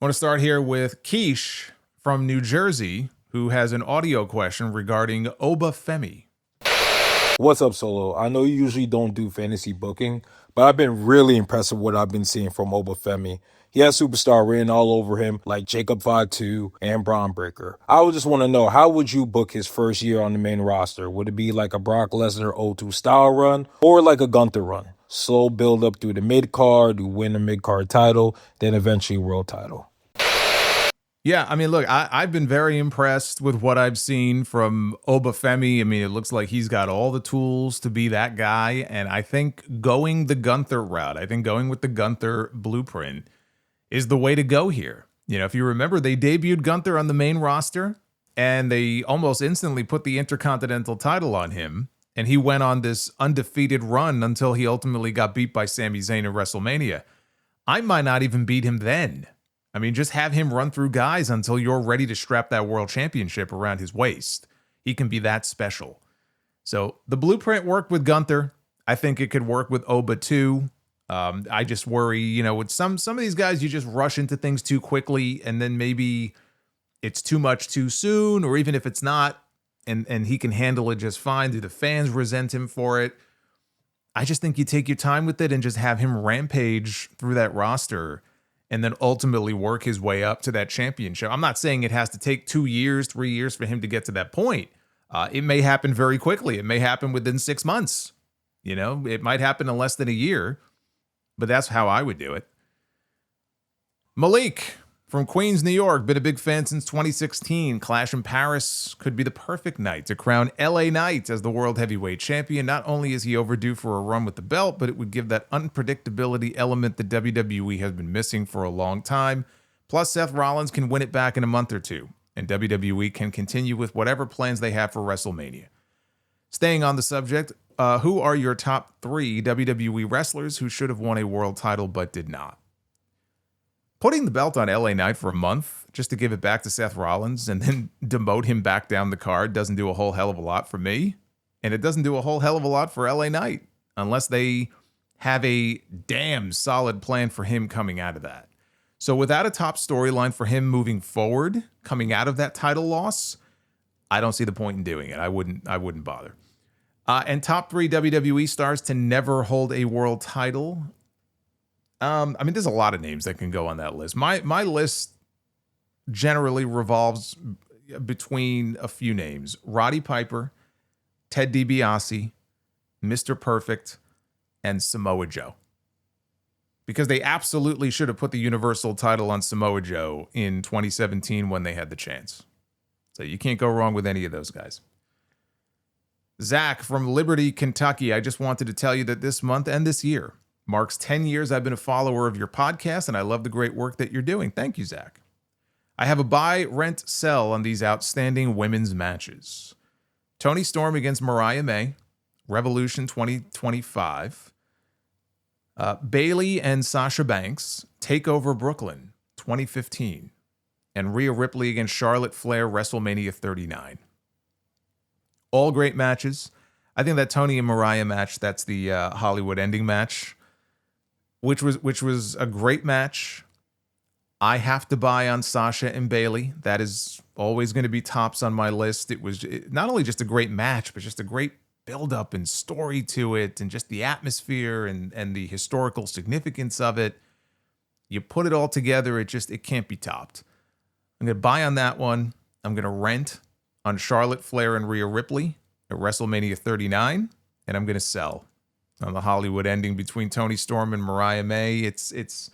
I want to start here with Keish from New Jersey, who has an audio question regarding Oba Femi. What's up, Solo? I know you usually don't do fantasy booking, but I've been really impressed with what I've been seeing from Oba Femi. He has superstar written all over him, like Jacob Fatu and Braun Breaker. I would just want to know, how would you book his first year on the main roster? Would it be like a Brock Lesnar 0-2 style run, or like a Gunther run? Slow build up through the mid-card, you win the mid-card title, then eventually world title. Yeah, I mean, look, I've been very impressed with what I've seen from Oba Femi. I mean, it looks like he's got all the tools to be that guy. And I think going the Gunther route, I think going with the Gunther blueprint is the way to go here. You know, if you remember, they debuted Gunther on the main roster and they almost instantly put the Intercontinental title on him. And he went on this undefeated run until he ultimately got beat by Sami Zayn in WrestleMania. I might not even beat him then. I mean, just have him run through guys until you're ready to strap that world championship around his waist. He can be that special. So the blueprint worked with Gunther. I think it could work with Oba too. I just worry, with some of these guys, you just rush into things too quickly, and then maybe it's too much too soon, or even if it's not, and he can handle it just fine, do the fans resent him for it? I just think you take your time with it and just have him rampage through that roster and then ultimately work his way up to that championship. I'm not saying it has to take 2 years, 3 years for him to get to that point. It may happen very quickly. It may happen within 6 months. It might happen in less than a year, but that's how I would do it. Malik from Queens, New York, been a big fan since 2016. Clash in Paris could be the perfect night to crown LA Knight as the World Heavyweight Champion. Not only is he overdue for a run with the belt, but it would give that unpredictability element that WWE has been missing for a long time. Plus, Seth Rollins can win it back in a month or two, and WWE can continue with whatever plans they have for WrestleMania. Staying on the subject, who are your top 3 WWE wrestlers who should have won a world title but did not? Putting the belt on LA Knight for a month just to give it back to Seth Rollins and then demote him back down the card doesn't do a whole hell of a lot for me. And it doesn't do a whole hell of a lot for LA Knight unless they have a damn solid plan for him coming out of that. So without a top storyline for him moving forward, coming out of that title loss, I don't see the point in doing it. I wouldn't bother. And top 3 WWE stars to never hold a world title. There's a lot of names that can go on that list. My list generally revolves between a few names: Roddy Piper, Ted DiBiase, Mr. Perfect, and Samoa Joe. Because they absolutely should have put the Universal title on Samoa Joe in 2017 when they had the chance. So you can't go wrong with any of those guys. Zach from Liberty, Kentucky. I just wanted to tell you that this month and this year marks 10 years I've been a follower of your podcast, and I love the great work that you're doing. Thank you, Zach. I have a buy, rent, sell on these outstanding women's matches. Toni Storm against Mariah May, Revolution 2025. Bayley and Sasha Banks, Takeover Brooklyn 2015. And Rhea Ripley against Charlotte Flair, WrestleMania 39. All great matches. I think that Toni and Mariah match, that's the Hollywood ending match, which was a great match. I have to buy on Sasha and Bayley. That is always going to be tops on my list. It was not only just a great match, but just a great build-up and story to it, and just the atmosphere and the historical significance of it. You put it all together, it can't be topped. I'm going to buy on that one. I'm going to rent on Charlotte Flair and Rhea Ripley at WrestleMania 39, and I'm going to sell on the Hollywood ending between Toni Storm and Mariah May. It's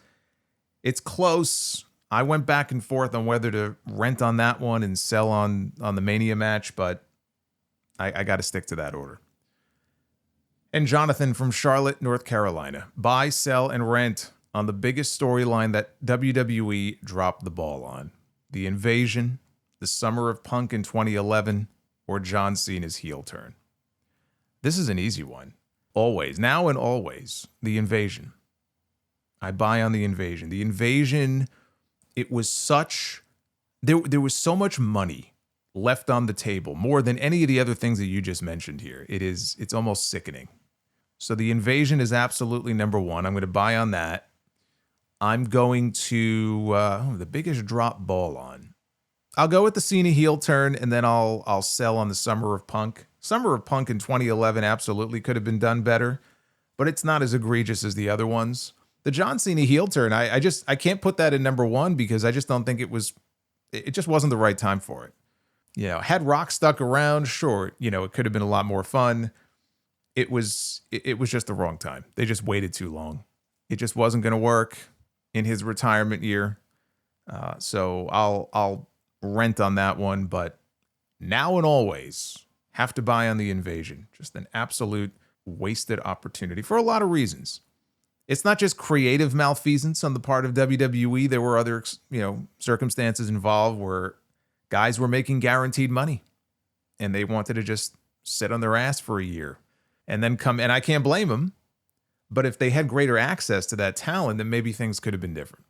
close. I went back and forth on whether to rent on that one and sell on the Mania match, but I got to stick to that order. And Jonathan from Charlotte, North Carolina. Buy, sell, and rent on the biggest storyline that WWE dropped the ball on. The Invasion, the Summer of Punk in 2011, or John Cena's heel turn. This is an easy one. Always, now and always, the Invasion. I buy on the Invasion. The Invasion, it was such... There was so much money left on the table, more than any of the other things that you just mentioned here. It's almost sickening. So the Invasion is absolutely number one. I'm going to buy on that. I'm going to the biggest drop ball on. I'll go with the Cena heel turn, and then I'll sell on the Summer of Punk. Summer of Punk in 2011 absolutely could have been done better, but it's not as egregious as the other ones. The John Cena heel turn, I can't put that in number one because I just don't think it just wasn't the right time for it. Had Rock stuck around, sure, it could have been a lot more fun. It was just the wrong time. They just waited too long. It just wasn't going to work in his retirement year. So I'll rent on that one, but now and always have to buy on the Invasion. Just an absolute wasted opportunity for a lot of reasons. It's not just creative malfeasance on the part of WWE. There were other, circumstances involved where guys were making guaranteed money and they wanted to just sit on their ass for a year and then come. And I can't blame them. But if they had greater access to that talent, then maybe things could have been different.